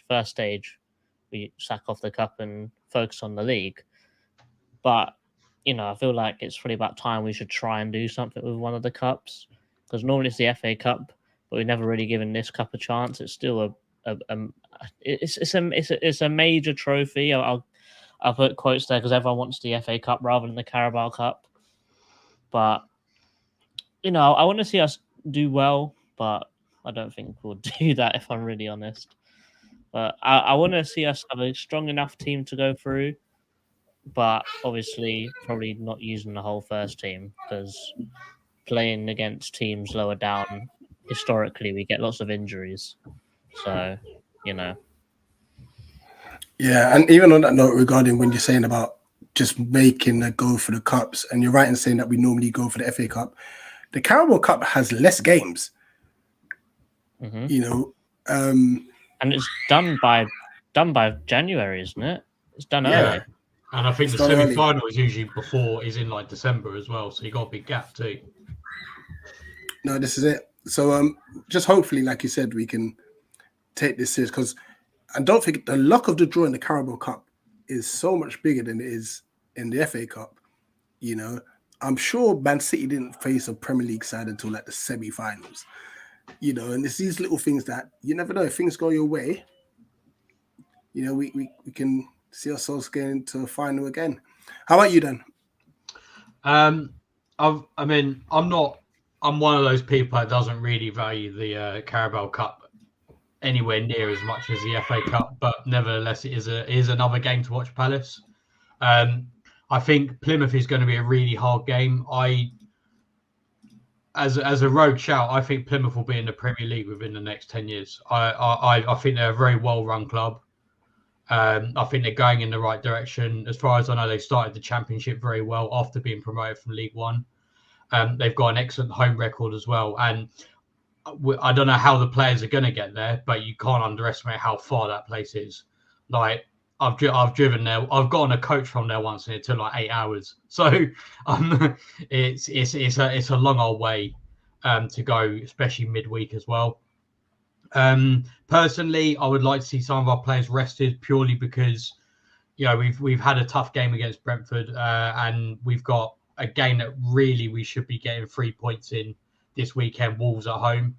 First stage, we sack off the cup and focus on the league. But I feel like it's probably about time we should try and do something with one of the cups, because normally it's the FA Cup, but we've never really given this cup a chance. It's still it's a major trophy. I'll put quotes there because everyone wants the FA Cup rather than the Carabao Cup. But I want to see us do well, but I don't think we'll do that if I'm really honest. But I want to see us have a strong enough team to go through, but obviously probably not using the whole first team, because playing against teams lower down, historically, we get lots of injuries. So, Yeah, and even on that note, regarding when you're saying about just making a go for the cups, and you're right in saying that we normally go for the FA Cup, the Carabao Cup has less games. Mm-hmm. And it's done by January, isn't it? It's done early. And I think the semi-final is usually in like December as well, so you got a big gap too. No, this is it. So just hopefully, like you said, we can take this serious, because I don't think the luck of the draw in the Carabao Cup is so much bigger than it is in the FA Cup. I'm sure Man City didn't face a Premier League side until like the semi-finals. And it's these little things that you never know. If things go your way, we can see ourselves getting to a final again. How about you, Dan? I'm one of those people that doesn't really value the Carabao Cup anywhere near as much as the FA Cup, but nevertheless, it is another game to watch Palace. I think Plymouth is going to be a really hard game. As a rogue shout, I think Plymouth will be in the Premier League within the next 10 years. I think they're a very well-run club. I think they're going in the right direction. As far as I know, they started the Championship very well after being promoted from League One. They've got an excellent home record as well. And I don't know how the players are going to get there, but you can't underestimate how far that place is. Like, I've driven there. I've gotten a coach from there once, and it took like 8 hours. So it's a long old way to go, especially midweek as well. Personally, I would like to see some of our players rested, purely because we've had a tough game against Brentford, and we've got a game that really we should be getting 3 points in this weekend, Wolves at home.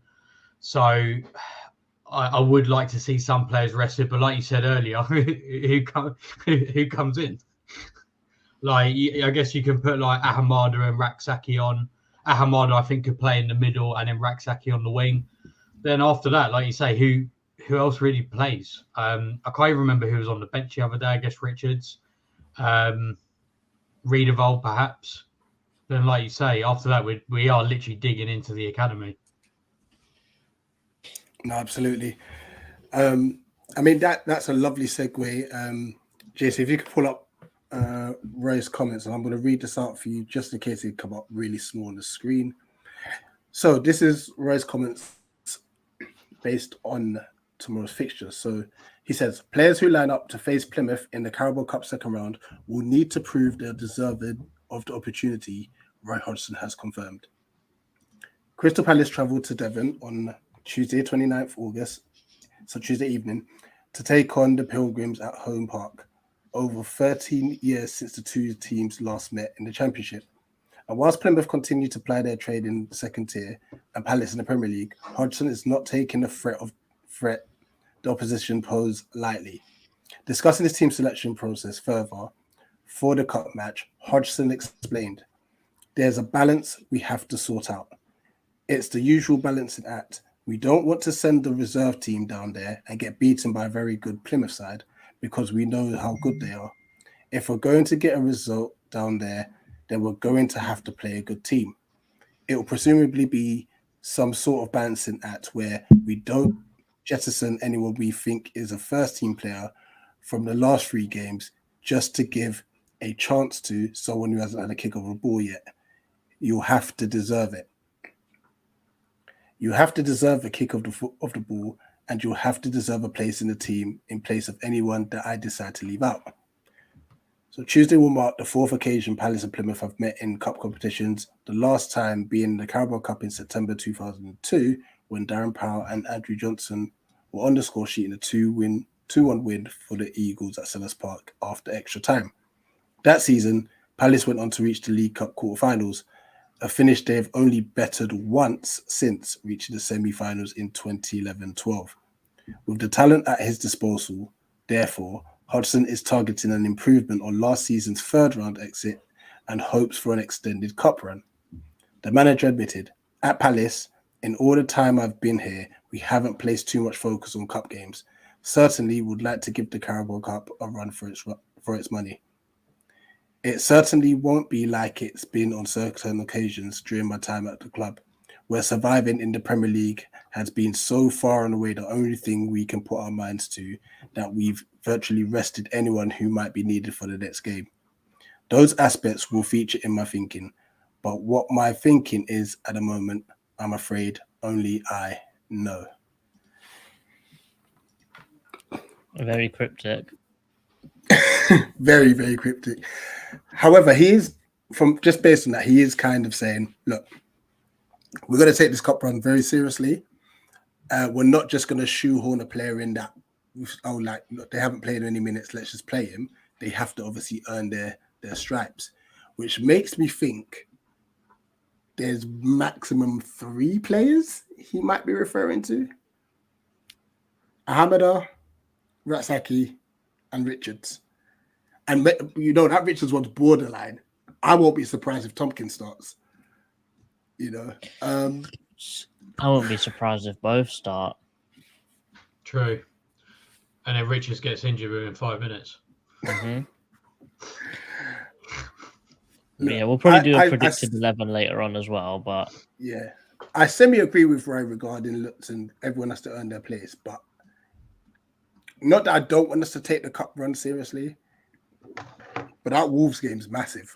So I would like to see some players rested, but like you said earlier, who comes in? Like, I guess you can put like Ahamada and Raksaki on. Ahamada, I think, could play in the middle, and then Raksaki on the wing. Then after that, like you say, who else really plays? I can't even remember who was on the bench the other day. I guess Richards, Riedewald, perhaps. Then, like you say, after that, we are literally digging into the academy. No, absolutely. That's a lovely segue. JC, if you could pull up Roy's comments, and I'm going to read this out for you just in case it come up really small on the screen. So this is Roy's comments based on tomorrow's fixtures. So he says, players who line up to face Plymouth in the Carabao Cup second round will need to prove they're deserving of the opportunity Roy Hodgson has confirmed. Crystal Palace travelled to Devon on Tuesday, 29th August, so Tuesday evening, to take on the Pilgrims at Home Park. Over 13 years since the two teams last met in the Championship. And whilst Plymouth continue to ply their trade in the second tier and Palace in the Premier League, Hodgson is not taking the threat the opposition pose lightly. Discussing his team selection process further for the cup match, Hodgson explained, "There's a balance we have to sort out. It's the usual balancing act. We don't want to send the reserve team down there and get beaten by a very good Plymouth side, because we know how good they are. If we're going to get a result down there, then we're going to have to play a good team. It will presumably be some sort of balancing act where we don't jettison anyone we think is a first team player from the last 3 games just to give a chance to someone who hasn't had a kick of a ball yet. You'll have to deserve it. You have to deserve a kick of the ball, and you'll have to deserve a place in the team in place of anyone that I decide to leave out." So Tuesday will mark the 4th occasion Palace and Plymouth have met in cup competitions, the last time being the Carabao Cup in September 2002, when Darren Powell and Andrew Johnson were on the score sheet in a 2-1 win for the Eagles at Selhurst Park after extra time. That season, Palace went on to reach the League Cup quarterfinals, a finish they have only bettered once since reaching the semi-finals in 2011-12. With the talent at his disposal, therefore, Hodgson is targeting an improvement on last season's third-round exit and hopes for an extended cup run. The manager admitted, "At Palace, in all the time I've been here, we haven't placed too much focus on cup games. Certainly would like to give the Carabao Cup a run for its money. It certainly won't be like it's been on certain occasions during my time at the club, where surviving in the Premier League has been so far and away the only thing we can put our minds to that we've virtually rested anyone who might be needed for the next game. Those aspects will feature in my thinking, but what my thinking is at the moment, I'm afraid only I know." Very cryptic. Very, very cryptic. However, he is, from just based on that, he is kind of saying, look, we're going to take this cup run very seriously. We're not just going to shoehorn a player in that, look, they haven't played any minutes, let's just play him. They have to obviously earn their stripes, which makes me think there's maximum 3 players he might be referring to. Hamada, Ratsaki, and Richards. And that Richards one's borderline. I won't be surprised if Tompkins starts. I won't be surprised if both start. True. And then Richards gets injured within 5 minutes. Mm-hmm. Yeah, we'll probably do a predicted 11 later on as well, but yeah, I semi-agree with Roy regarding looks and everyone has to earn their place, but not that I don't want us to take the cup run seriously, but that Wolves game's massive.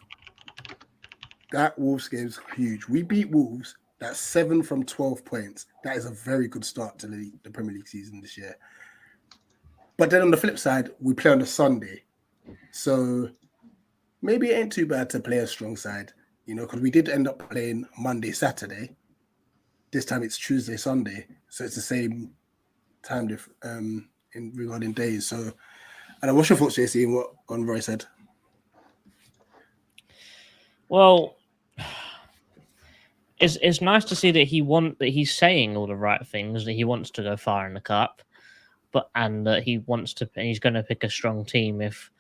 That Wolves game's huge. We beat Wolves. That's 7 from 12 points. That is a very good start to the Premier League season this year. But then on the flip side, we play on a Sunday. So maybe it ain't too bad to play a strong side, because we did end up playing Monday, Saturday. This time it's Tuesday, Sunday. So it's the same time in regarding days. So, and what's your thoughts, JC, on what Roy said? Well, it's nice to see that he's saying all the right things, that he wants to go far in the cup, and that he's going to pick a strong team if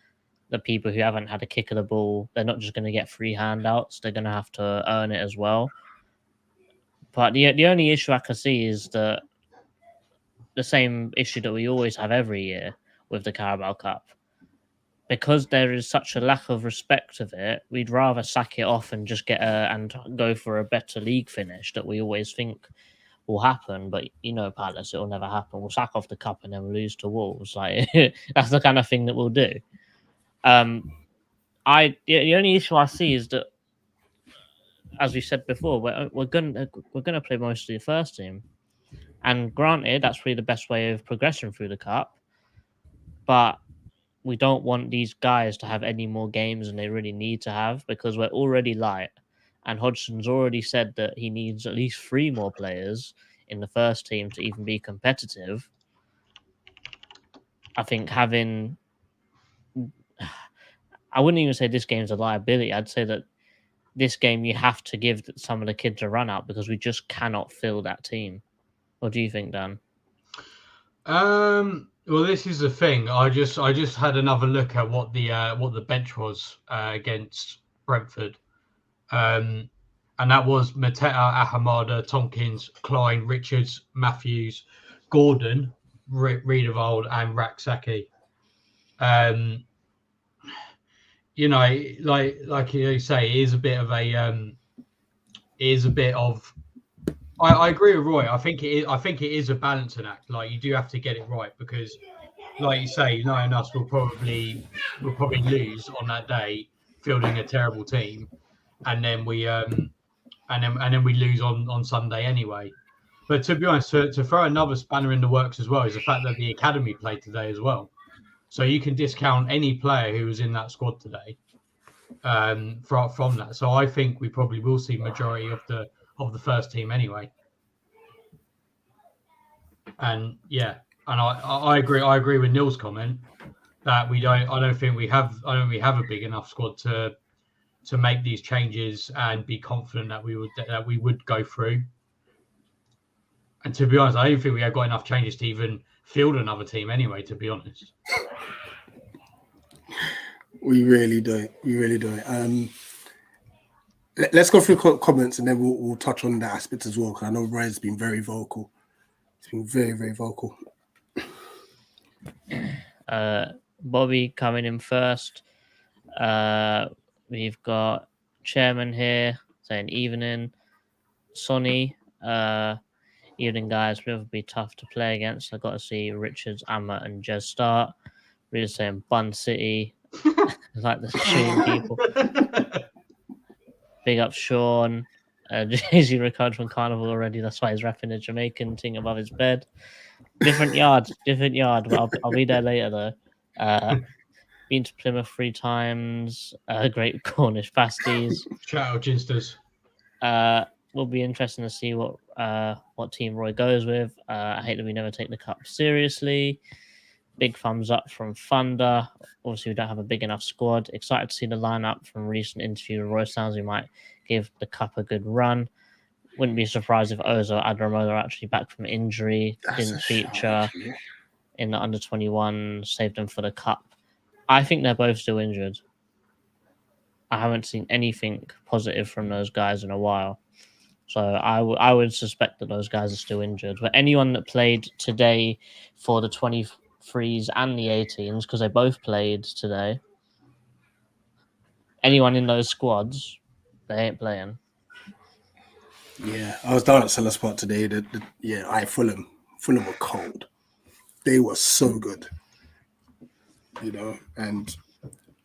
the people who haven't had a kick of the ball, they're not just going to get free handouts, they're going to have to earn it as well. But the only issue I can see is that the same issue that we always have every year with the Carabao Cup. Because there is such a lack of respect of it, we'd rather sack it off and just and go for a better league finish that we always think will happen. But Palace, it'll never happen. We'll sack off the cup and then we'll lose to Wolves. Like that's the kind of thing that we'll do. The only issue I see is that, as we said before, we're gonna play mostly the first team, and granted, that's really the best way of progressing through the cup. But we don't want these guys to have any more games than they really need to have, because we're already light. And Hodgson's already said that he needs at least 3 more players in the first team to even be competitive. I think I wouldn't even say this game's a liability. I'd say that this game you have to give some of the kids a run out, because we just cannot fill that team. What do you think, Dan? Well, this is the thing. I just had another look at what the bench was against Brentford, and that was Mateta, Ahamada, Tompkins, Klein, Richards, Matthews, Gordon, Riedewald, and Raksaki. Like you say, it is a bit of. I agree with Roy. I think it is a balancing act. Like, you do have to get it right, because, like you say, knowing us, we'll probably lose on that day, fielding a terrible team, and then we lose on Sunday anyway. But to be honest, to throw another spanner in the works as well is the fact that the academy played today as well. So you can discount any player who was in that squad today from that. So I think we probably will see majority of the first team anyway. And yeah, And I agree. I agree with Neil's comment that we don't. I don't think we have a big enough squad to make these changes and be confident that we would go through. And to be honest, I don't think we have got enough changes to even field another team anyway. To be honest, we really don't. We really don't. Let's go through comments and then we'll touch on that aspect as well. Because I know Ryan's been very vocal. He's been very, very vocal. Bobby coming in first. We've got Chairman here saying evening. Sonny, evening guys. Plymouth will be tough to play against. I got to see Richards, Amma, and Jez start. Really saying Bun City. Like the Sean people. Big up Sean. Jay-Z recovered from Carnival already. That's why he's rapping a Jamaican thing above his bed. Different yard. But I'll be there later though. Been to Plymouth 3 times. Great Cornish pasties. Shout out Ginsters. Will be interesting to see what team Roy goes with. I hate that we never take the cup seriously. Big thumbs up from Thunder. Obviously, we don't have a big enough squad. Excited to see the lineup from recent interview with Roy. Sounds we might give the cup a good run. Wouldn't be surprised if Ozo or Adramola are actually back from injury. Didn't feature in the under-21. Saved them for the cup. I think they're both still injured. I haven't seen anything positive from those guys in a while. So I would suspect that those guys are still injured. But anyone that played today for the 23s and the 18s, because they both played today, anyone in those squads, they ain't playing. Yeah, I was down at Cellar Spot today. Fulham were cold. They were so good. You know, and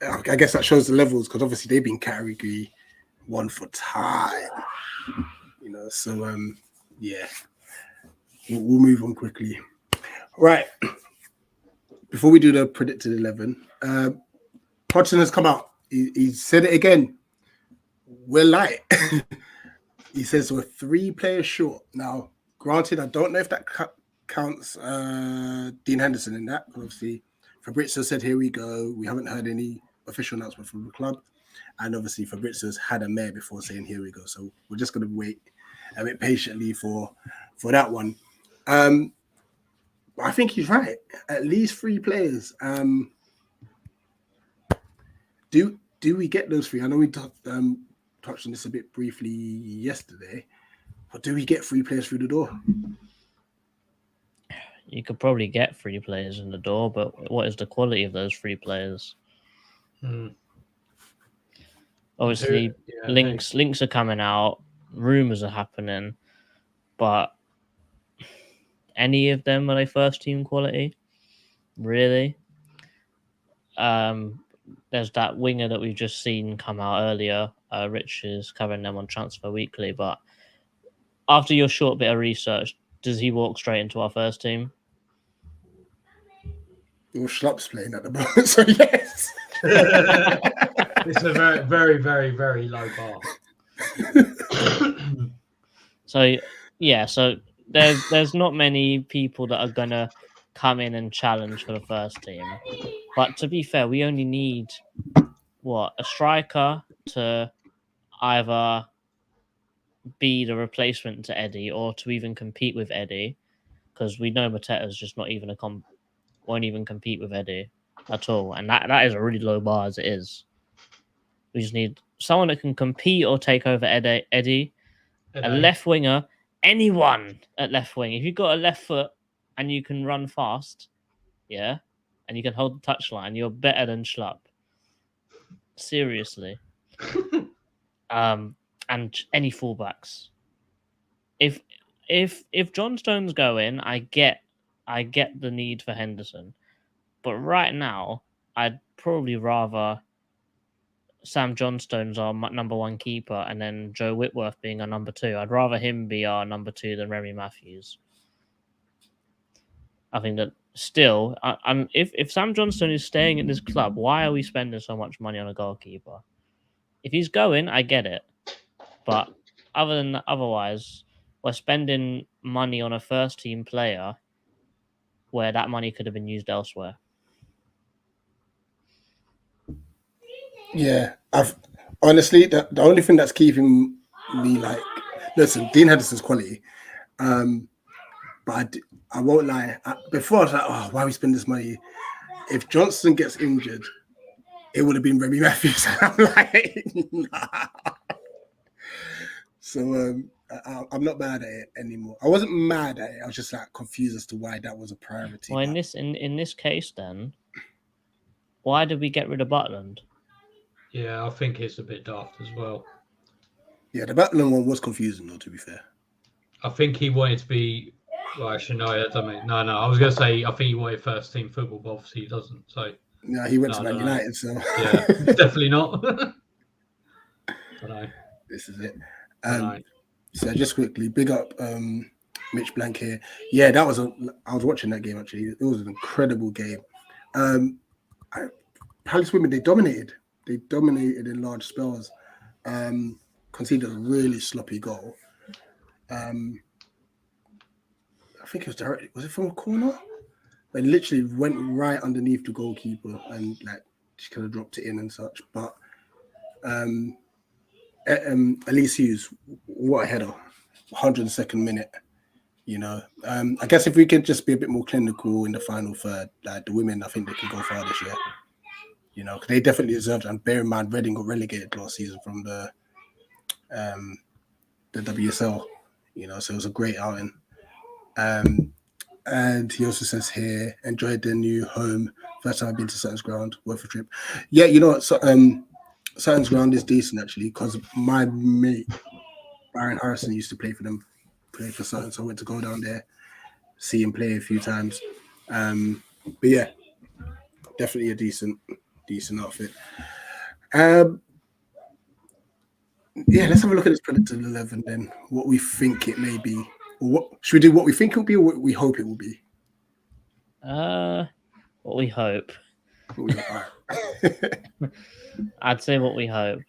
I guess that shows the levels because obviously they've been category 1 for time. You know, so we'll move on quickly. Right. Before we do the predicted 11, Hodgson has come out. He said it again. We're light. He says we're 3 players short. Now, granted, I don't know if that counts Dean Henderson in that. Obviously, Fabrizio said, here we go. We haven't heard any official announcement from the club. And obviously, Fabrizio's had a mare before saying, here we go. So we're just going to wait a bit patiently for that one. I think he's right. At least 3 players. Do we get those 3? I know we touched on this a bit briefly yesterday, but do we get 3 players through the door? You could probably get 3 players in the door, but what is the quality of those 3 players? Obviously, links are coming out, rumors are happening, but any of them are they first team quality? Really? There's that winger that we've just seen come out earlier. Rich is covering them on Transfer Weekly, but after your short bit of research, does he walk straight into our first team? Well, Schlupp's playing at the moment, so yes. It's a very, very, very, very low bar. So there's not many people that are gonna come in and challenge for the first team. But to be fair, we only need a striker to either be the replacement to Eddie or to even compete with Eddie, because we know Mateta's just not even won't even compete with Eddie at all, and that is a really low bar as it is. We just need someone that can compete or take over Eddie. A left winger, anyone at left wing. If you've got a left foot and you can run fast, and you can hold the touchline, you're better than Schlupp. Seriously. And any fullbacks. If John Stone's going, I get the need for Henderson. But right now, I'd probably rather Sam Johnstone's our number 1 keeper and then Joe Whitworth being our number 2. I'd rather him be our number 2 than Remy Matthews. I think that still, if Sam Johnstone is staying at this club, why are we spending so much money on a goalkeeper? If he's going, I get it. But otherwise, we're spending money on a first-team player where that money could have been used elsewhere. Yeah, I've honestly the only thing that's keeping me like, listen, Dean Henderson's quality, but I won't lie. Before I was like, oh, why we spend this money? If Johnson gets injured, it would have been Remy Matthews. I'm like, nah. So I'm not mad at it anymore. I wasn't mad at it. I was just like confused as to why that was a priority. Well, in this case, then, why did we get rid of Butland? Yeah, I think it's a bit daft as well. Yeah, the Butland one was confusing, though. To be fair, I think he wanted to be. Well, actually, no, that doesn't mean. No. I was going to say I think he wanted first team football, but obviously he doesn't. So yeah, he went to Man United. So yeah, definitely not. I know. This is it. I So just quickly, big up Mitch Blank here. Yeah, I was watching that game actually. It was an incredible game. Palace women, they dominated. They dominated in large spells. Conceded a really sloppy goal. I think it was direct. Was it from a corner? But it literally went right underneath the goalkeeper and like she could have dropped it in and such. But Elise Hughes, what a header! 102nd minute. You know, I guess if we could just be a bit more clinical in the final third, like the women, I think they can go far this year. You know, because they definitely deserve it. And bear in mind, Reading got relegated last season from the WSL. You know, so it was a great outing. And he also says here, enjoyed their new home. First time I've been to Sutton's Ground, worth a trip. Yeah, you know what? So, Sutton's Ground is decent actually, because my mate Byron Harrison used to play for them, play for Sutton, so I went to go down there, see him play a few times. But yeah, definitely a decent outfit. Yeah, let's have a look at this predicted 11 then. What we think it may be. Or what should we do? What we think it will be, or what we hope it will be? What we hope. All right. I'd say what we hope.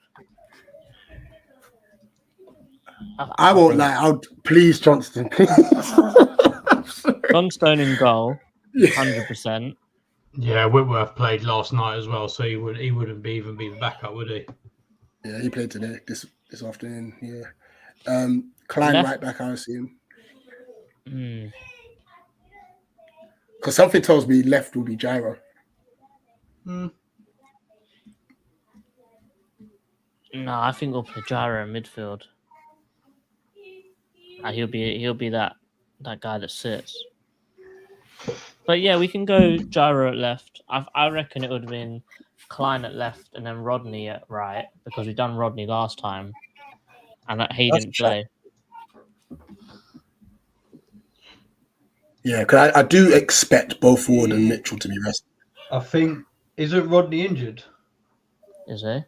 I won't lie. I'll please Johnston. Please. Johnstone in goal, 100%. Yeah, Whitworth played last night as well, so he wouldn't even be the backup, would he? Yeah, he played today, this afternoon. Yeah, Klein right back. I see him. Because something tells me left will be Gyro. No, I think we'll play Gyro in midfield. He'll be that guy that sits. But yeah, we can go Gyro at left. I reckon it would have been Klein at left and then Rodney at right, because we've done Rodney last time and he didn't play. Yeah, because I do expect both Ward and Mitchell to be rested. I think, isn't Rodney injured? Is he?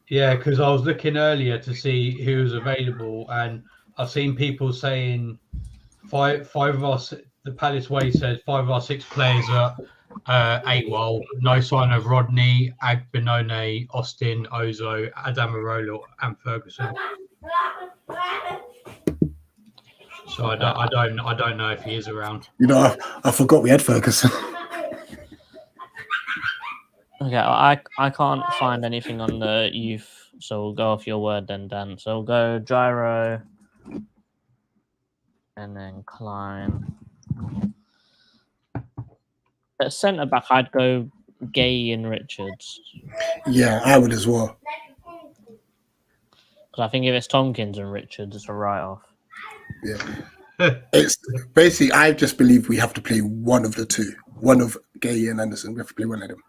Yeah, because I was looking earlier to see who was available, and I've seen people saying five of us. The Palace Way said 5 of our 6 players are AWOL. No sign of Rodney, Agbenone, Austin, Ozo, Adamarolo, and Ferguson. So I don't know if he is around. You know, I forgot we had Ferguson. Okay, I can't find anything on the youth, so we'll go off your word then, Dan. So we'll go Gyro and then Klein. At centre back, I'd go Gay and Richards. Yeah, I would as well. Because I think if it's Tompkins and Richards, it's a write-off. Yeah. It's basically, I just believe we have to play one of the two. One of Gay and Anderson. We have to play one of them.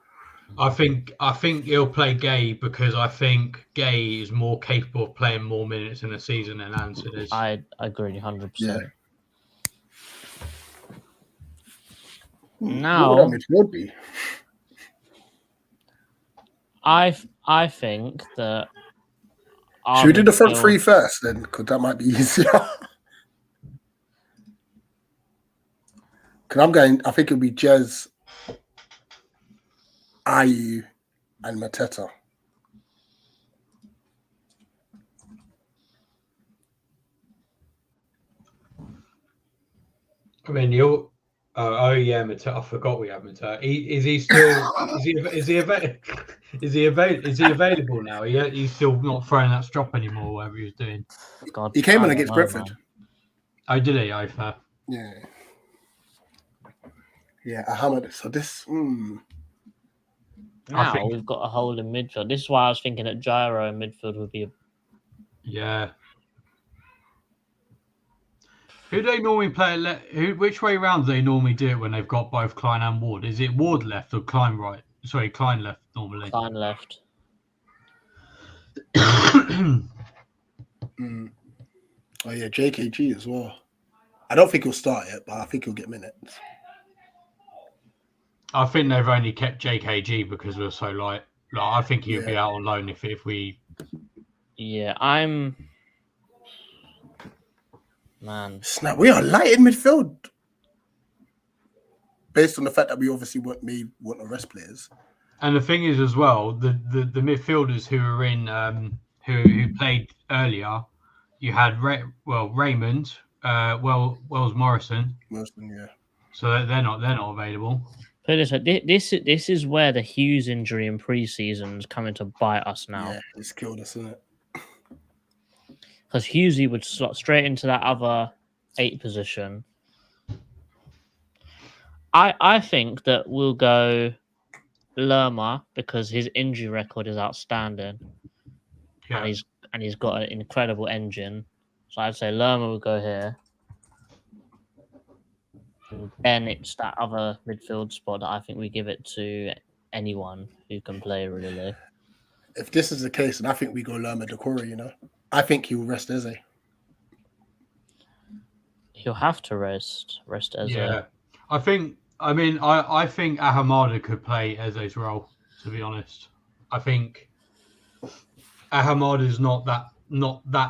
I think he'll play Gay because I think Gay is more capable of playing more minutes in a season than Anderson is. I agree 100%. Yeah. Now, be? I think that. Should we do the front three first then? Because that might be easier. Because I think it'll be Jez, Ayew, and Mateta. I mean, Oh yeah, Mateo. I forgot we have Mateo. Is he still? Is he available now? He's still not throwing that strop anymore. Whatever he was doing. God, He came I on don't against know, Brentford. man. Oh, did he? Oh, fair. Yeah. Yeah, Ahmad. So this. Now we've got a hole in midfield. This is why I was thinking that Gyro in midfield would be. Yeah. Who do they normally play? Which way round do they normally do it when they've got both Klein and Ward? Is it Ward left or Klein right? Sorry, Klein left normally. Klein left. Oh yeah, JKG as well. I don't think he'll start it, but I think he'll get minutes. I think they've only kept JKG because we're so light. Like, I think he'll be out on loan if we. Yeah, I'm. Man, Snap, we are light in midfield. Based on the fact that we obviously want to rest players. And the thing is as well, the midfielders who were in who played earlier, you had Raymond, Wells Morrison. Morrison, yeah. So they're not available. put it this is where the Hughes injury in pre-season is coming to bite us now. Yeah, it's killed us, isn't it? Because Hughesy would slot straight into that other 8 position. I think that we'll go Lerma because his injury record is outstanding. Yeah. And he's got an incredible engine. So I'd say Lerma will go here. And then it's that other midfield spot that I think we give it to anyone who can play, really. If this is the case, then I think we go Lerma Decore, you know. I think he will rest Eze. He'll have to rest Eze. Yeah. I think Ahamada could play Eze's role, to be honest. I think Ahamada is not that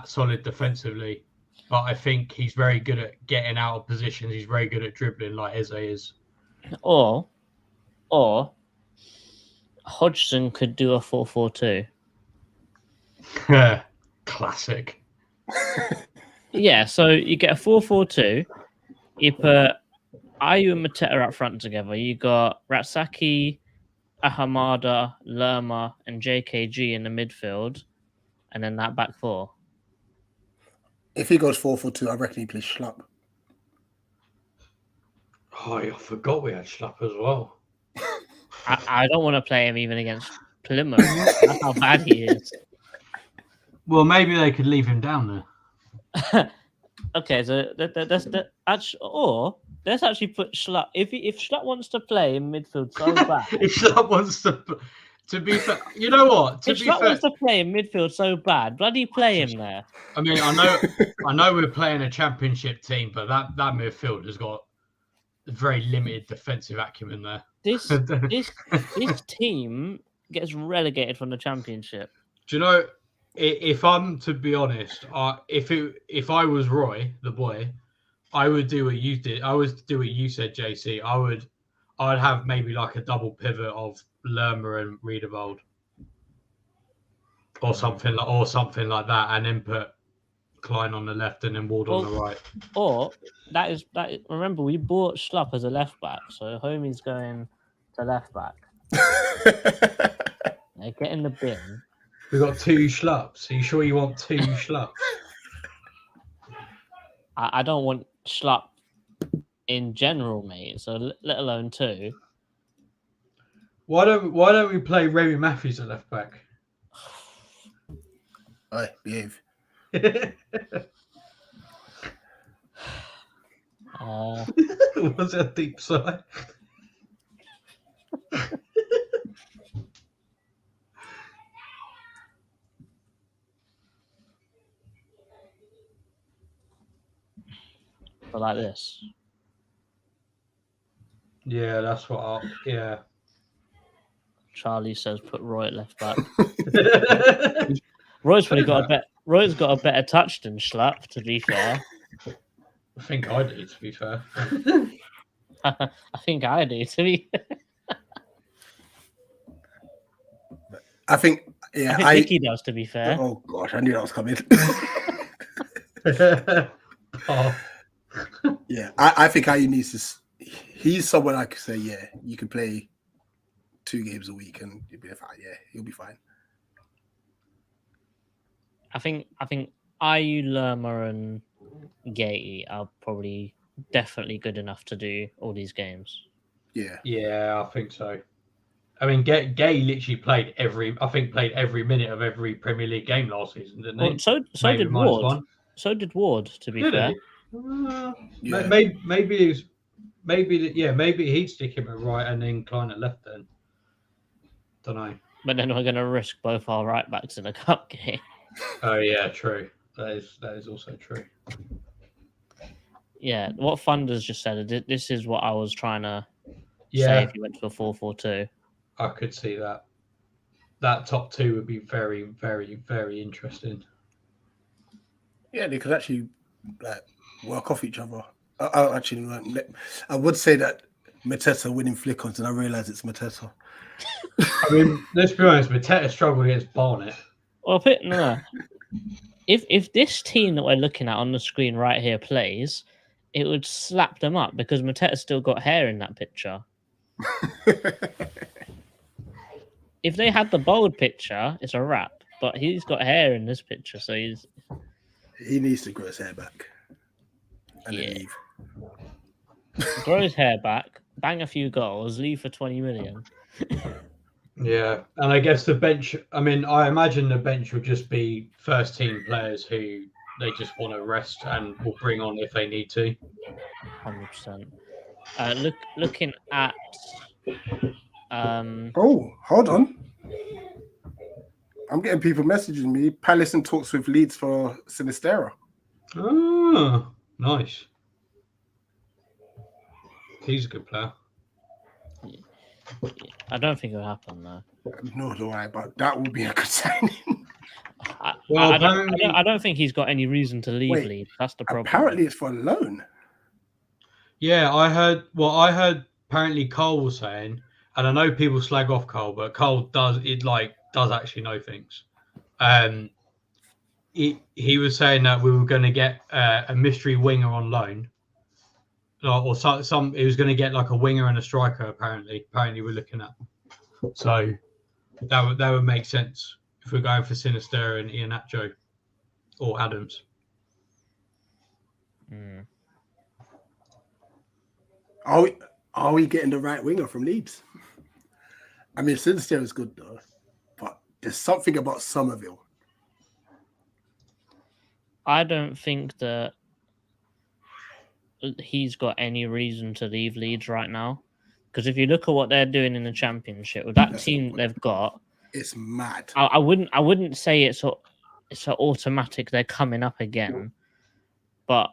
solid defensively, but I think he's very good at getting out of positions. He's very good at dribbling like Eze is. Or Hodgson could do a 4-4-2. Classic. Yeah, so you get a 4-4-2. You put Ayu and Mateta up front together. You got Ratsaki, Ahamada, Lerma, and JKG in the midfield, and then that back four. If he goes 4-4-2, I reckon he plays Schlapp. Oh, I forgot we had Schlapp as well. I don't want to play him even against Plymouth. That's how bad he is. Well, maybe they could leave him down there. Okay, so let's actually put Schlapp. If Schlapp wants to play in midfield so bad, if Schlapp wants to be fair, you know what? If Schlapp wants to play in midfield so bad, bloody play him there. I mean, I know we're playing a championship team, but that midfield has got very limited defensive acumen there. This team gets relegated from the championship. Do you know? If I'm to be honest, if I was Roy, the boy, I would do what you did. I would do what you said, JC. I'd have maybe like a double pivot of Lerma and Riedewald, or something like that, and then put Klein on the left and then Ward on the right. Or that is. Remember, we bought Schlapp as a left back, so Homie's going to left back. Yeah, get in the bin. We've got 2 Schlapps. Are you sure you want 2 Schlapps? I don't want Schlapp in general, mate. So let alone 2. Why don't we play Remy Matthews at left back? Aye, behave. Was it a deep sigh? But like this. Yeah, that's what. Yeah. Charlie says put Roy at left back. Roy's got a better touch than Schlapp, to be fair. I think I do, to be fair. I think I do, to be fair. I think Nicky does, to be fair. Oh gosh, I knew that was coming. Oh. Yeah, I think Ayu needs to. he's someone I could say, yeah, you can play 2 games a week and you'll be fine. Yeah, he'll be fine. I think Ayu, Lerma, and Gay are probably definitely good enough to do all these games. Yeah. Yeah, I think so. I mean, Gay literally played every minute of every Premier League game last season, didn't he? Well, so Maybe did minus Ward. one. So did Ward. To be Did fair, he? Yeah. Maybe he'd stick him at right and then Klein at left. Then don't know. but then we're going to risk both our right backs in a cup game. Oh yeah, true. That is also true. Yeah, what Thunder's just said. This is what I was trying to say. Yeah, If you went to a 4-4-2, I could see that. That top two would be very, very, very interesting. Yeah, they could actually work off each other. I would say that Mateta winning flick-ons, and I realise it's Mateta. I mean, let's be honest. Mateta struggled against Barnet. well, no. If this team that we're looking at on the screen right here plays, it would slap them up because Mateta's still got hair in that picture. If they had the bold picture, it's a wrap. But he's got hair in this picture, so he needs to grow his hair back and then leave. Grow his hair back, bang a few goals, leave for 20 million. Yeah, and I guess the bench. I mean, I imagine the bench will just be first team players who they just want to rest and will bring on if they need to. 100%. Looking at. Oh, hold on. I'm getting people messaging me. Palace in talks with Leeds for Sinistera. Oh, nice. He's a good player. I don't think it'll happen though. Nor do I, but that would be a good signing. I don't think he's got any reason to leave Leeds. That's the problem. Apparently, it's for a loan. Yeah, I heard. Well, I heard. Apparently, Cole was saying, and I know people slag off Cole, but Cole does actually know things. He was saying that we were going to get a mystery winger on loan. Or some he was going to get like a winger and a striker. Apparently we're looking at. So that would make sense if we're going for Sinister and Iheanacho or Adams. Mm. Are we getting the right winger from Leeds? I mean, Sinister is good though, but there's something about Somerville. I don't think that he's got any reason to leave Leeds right now. Because if you look at what they're doing in the Championship with that team they've got, it's mad. I wouldn't say it's an automatic they're coming up again, but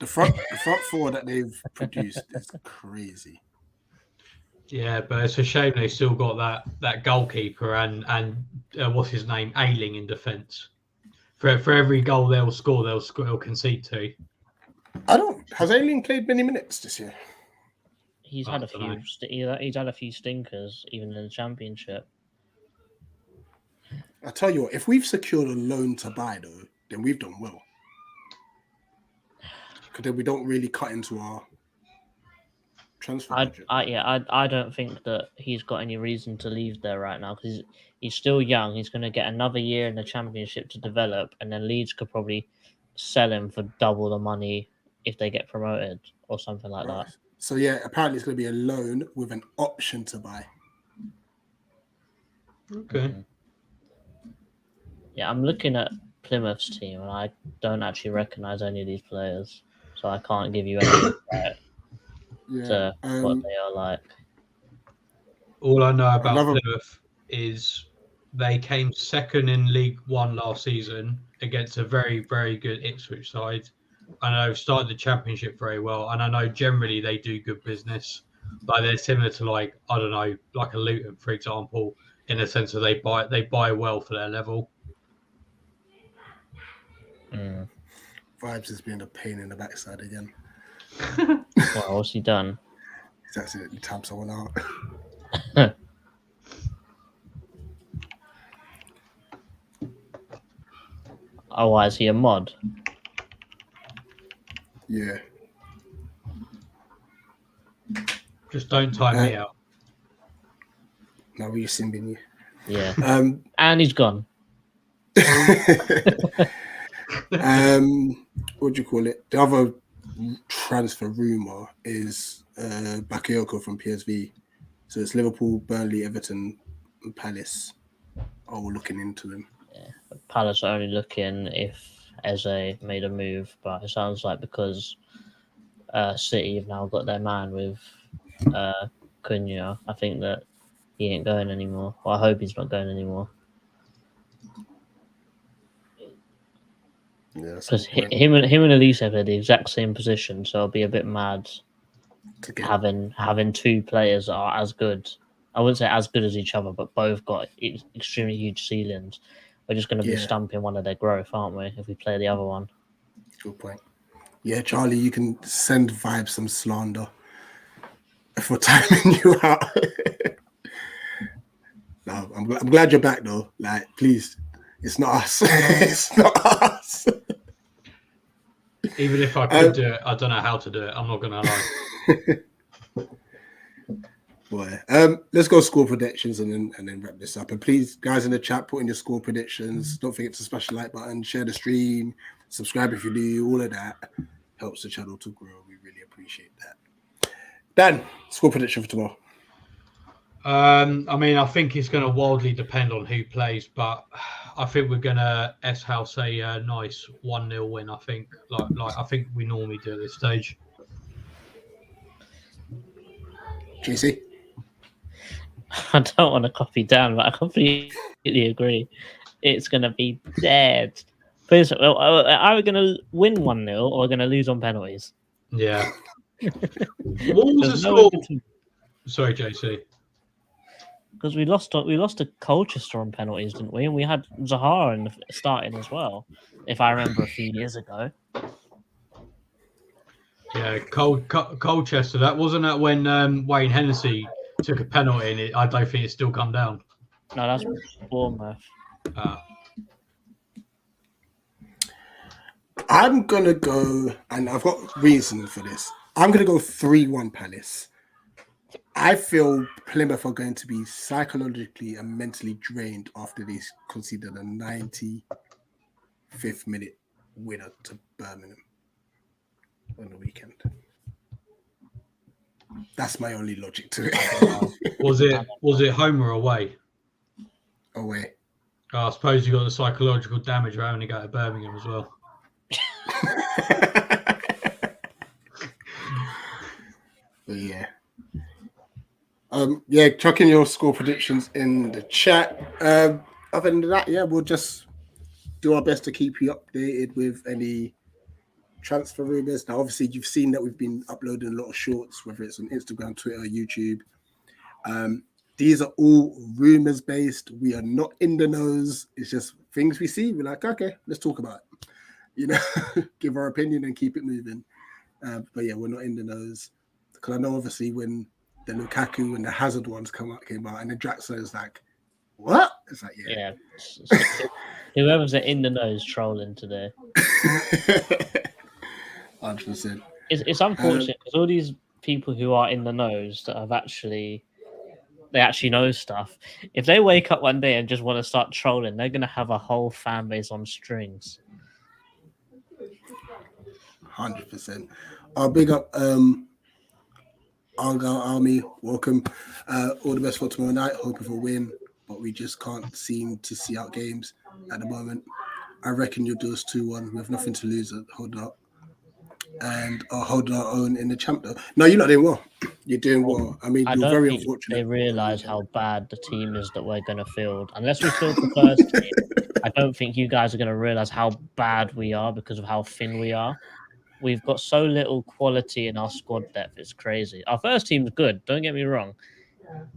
the front four that they've produced is crazy. Yeah, but it's a shame they still got that goalkeeper and what's his name, Ayling in defence. For every goal they'll concede to. Has Ayling played many minutes this year? He's had a few. He's had a few stinkers, even in the Championship. I tell you what, if we've secured a loan to buy though, then we've done well. Because then we don't really cut into our transfer budget. I don't think that he's got any reason to leave there right now because he's still young. He's going to get another year in the Championship to develop, and then Leeds could probably sell him for double the money if they get promoted or something like that. So yeah, apparently it's going to be a loan with an option to buy. Okay. Mm-hmm. Yeah, I'm looking at Plymouth's team, and I don't actually recognise any of these players, so I can't give you any insight to what they are like. All I know about Plymouth is they came second in League One last season against a very, very good Ipswich side. I know started the Championship very well, and I know generally they do good business. Like they're similar to like a Luton, for example, in the sense that they buy well for their level. Mm. Vibes has been a pain in the backside again. Well, what's he done? He's accidentally tapped someone out. Oh, why is he a mod? Yeah. Just don't time me out. No, we're simbing you. Yeah. And he's gone. What do you call it? The other transfer rumor is Bakayoko from PSV. So it's Liverpool, Burnley, Everton, and Palace are all looking into them. Yeah. Palace are only looking if Eze made a move, but it sounds like because City have now got their man with Cunha, I think that he ain't going anymore. Well, I hope he's not going anymore. Yeah, because him and Elise have the exact same position, so I'll be a bit mad having two players that are as good. I wouldn't say as good as each other, but both got extremely huge ceilings. We're just going to be stumping one of their growth, aren't we, if we play the other one? Good point. Yeah, Charlie, you can send Vibe some slander for timing you out. No, I'm glad you're back though. Like, please, it's not us. It's not us. Even if I could do it, I don't know how to do it. I'm not going to lie. Boy, let's go score predictions and then wrap this up. And please, guys in the chat, put in your score predictions. Don't forget to smash the like button, share the stream, subscribe if you do. All of that helps the channel to grow. We really appreciate that. Dan, score prediction for tomorrow. I mean, I think it's going to wildly depend on who plays, but I think we're going to S-House a nice 1-0 win. I think, like I think we normally do at this stage. JC? I don't want to copy down, but I completely agree. It's going to be dead. Are we going to win 1-0 or are we going to lose on penalties? Yeah. What was the score? Sorry, JC. Because we lost to Colchester on penalties, didn't we? And we had Zaha in the starting as well, if I remember a few years ago. Yeah, Colchester. That wasn't that when Wayne Hennessy took a penalty and I don't think it's still come down. No, that's Bournemouth. I'm going to go, and I've got reason for this. I'm going to go 3-1 Palace. I feel Plymouth are going to be psychologically and mentally drained after they conceded a 95th minute winner to Birmingham on the weekend. That's my only logic to it. Was it home or away? Away. I suppose you got the psychological damage of having to go to Birmingham as well. But yeah. Chuck in your score predictions in the chat. Other than that, we'll just do our best to keep you updated with any transfer rumors. Now, obviously, you've seen that we've been uploading a lot of shorts, whether it's on Instagram, Twitter, YouTube. These are all rumors based. We are not in the nose. It's just things we see. We're like, okay, let's talk about it. You know, give our opinion and keep it moving. But yeah, we're not in the nose. Because I know, obviously, when the Lukaku and the Hazard ones came out, and the Draxler is like, what? It's like, yeah. Whoever's in the nose trolling today. 100%. It's unfortunate because all these people who are in the nose that they actually know stuff. If they wake up one day and just want to start trolling, they're going to have a whole fan base on strings. 100%. I'll big up Argyle Army, welcome. All the best for tomorrow night. Hoping for a win, but we just can't seem to see out games at the moment. I reckon you'll do us 2-1. We have nothing to lose. Hold up, and I'll hold our own in the champ though. No, you're not doing well. You're doing well. I mean, you're very unfortunate. They realise how bad the team is that we're going to field. Unless we field the first team, I don't think you guys are going to realise how bad we are because of how thin we are. We've got so little quality in our squad depth. It's crazy. Our first team's good. Don't get me wrong.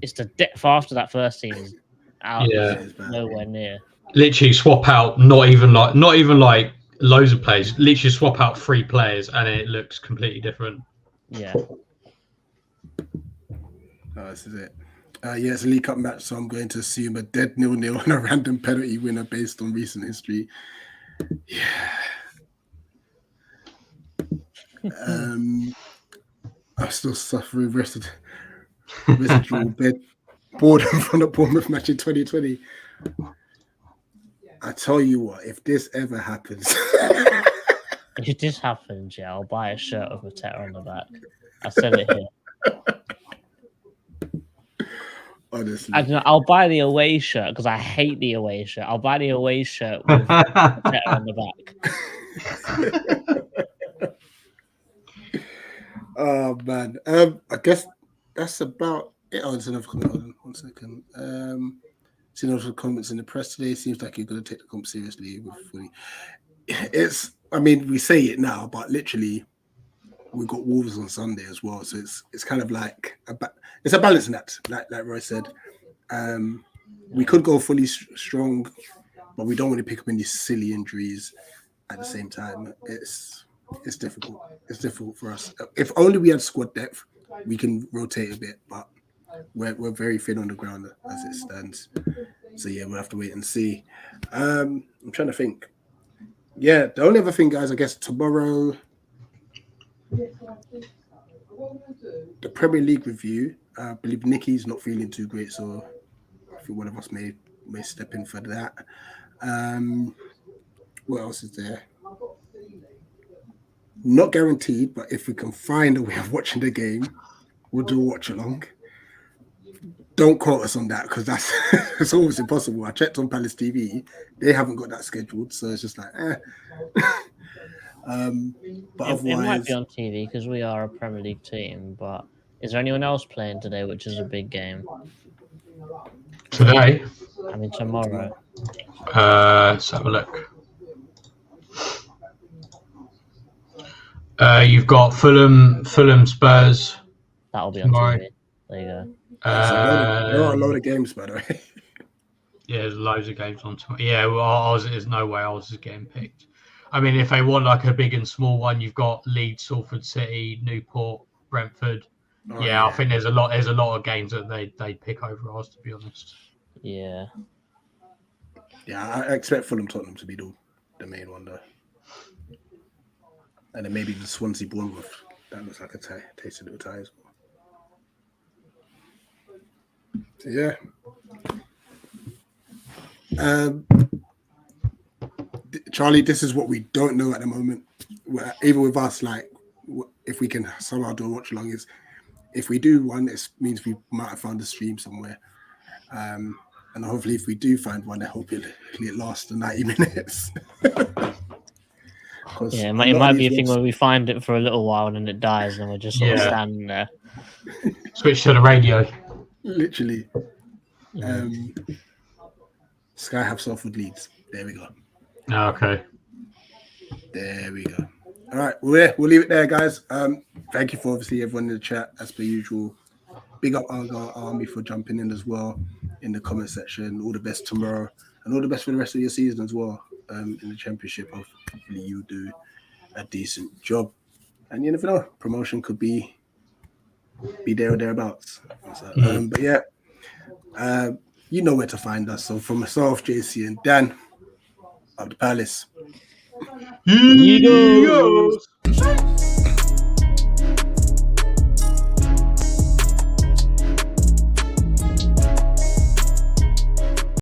It's the depth after that first team is out. Yeah, nowhere near. Literally swap out not even like loads of players. Literally swap out 3 players and it looks completely different. Yeah. This is it. It's a League Cup match, so I'm going to assume a dead 0-0 and a random penalty winner based on recent history. Yeah. I'm still suffering residual boredom from the Bournemouth match in 2020. I tell you what, if this ever happens, If this happens, yeah, I'll buy a shirt with Mateta on the back. I said it here. honestly, I don't know, I'll buy the away shirt because I hate the away shirt. I'll buy the away shirt with Mateta on the back. Oh man, I guess that's about it. Oh, there's another comment. Hold on 1 second. Seeing other comments in the press today, seems like you're going to take the comp seriously. It's, I mean, we say it now, but literally, we've got Wolves on Sunday as well, so it's kind of like it's a balancing act, like Roy said. We could go fully strong, but we don't want to pick up any silly injuries at the same time. It's difficult. It's difficult for us. If only we had squad depth, we can rotate a bit, but we're very thin on the ground as it stands. So yeah, we'll have to wait and see. I'm trying to think. Yeah, the only other thing, guys, I guess tomorrow, the Premier League review. I believe Nicky's not feeling too great, so I think one of us may step in for that. What else is there? Not guaranteed, but if we can find a way of watching the game, we'll do a watch along. Don't quote us on that because that's it's always impossible. I checked on Palace TV; they haven't got that scheduled, so it's just like, But It might otherwise, be on TV because we are a Premier League team. But is there anyone else playing today, which is a big game? Today? I mean, tomorrow. Let's have a look. You've got Fulham Spurs. That'll be on tomorrow. TV. There you go. there are a load of games, by the way. Yeah, there's loads of games on tomorrow. Yeah, well, there's no way ours is getting picked. I mean, if they want like a big and small one, you've got Leeds, Salford City, Newport, Brentford. I think there's a lot of games that they pick over ours, to be honest. Yeah. Yeah, I expect Fulham Tottenham to be the main one though. And then maybe the Swansea Bournemouth. That looks like a tasty little tie as well. So, yeah. Charlie, this is what we don't know at the moment. Even with us, like, if we can somehow do a watch along, is if we do one, it means we might have found a stream somewhere. And hopefully, if we do find one, I hope it lasts the 90 minutes. Yeah, it might be a thing where we find it for a little while and then it dies, and then we're just sort of standing there. Switch to the radio. Literally. Sky have Salford Leeds. There we go. Okay. There we go. All right, we'll leave it there, guys. Thank you for obviously everyone in the chat as per usual. Big up our army for jumping in as well in the comment section. All the best tomorrow, and all the best for the rest of your season as well. In the championship, hopefully you do a decent job, and you never know, promotion could be there or thereabouts. So, but yeah, you know where to find us. So from myself, JC, and Dan, up the Palace. Eagles.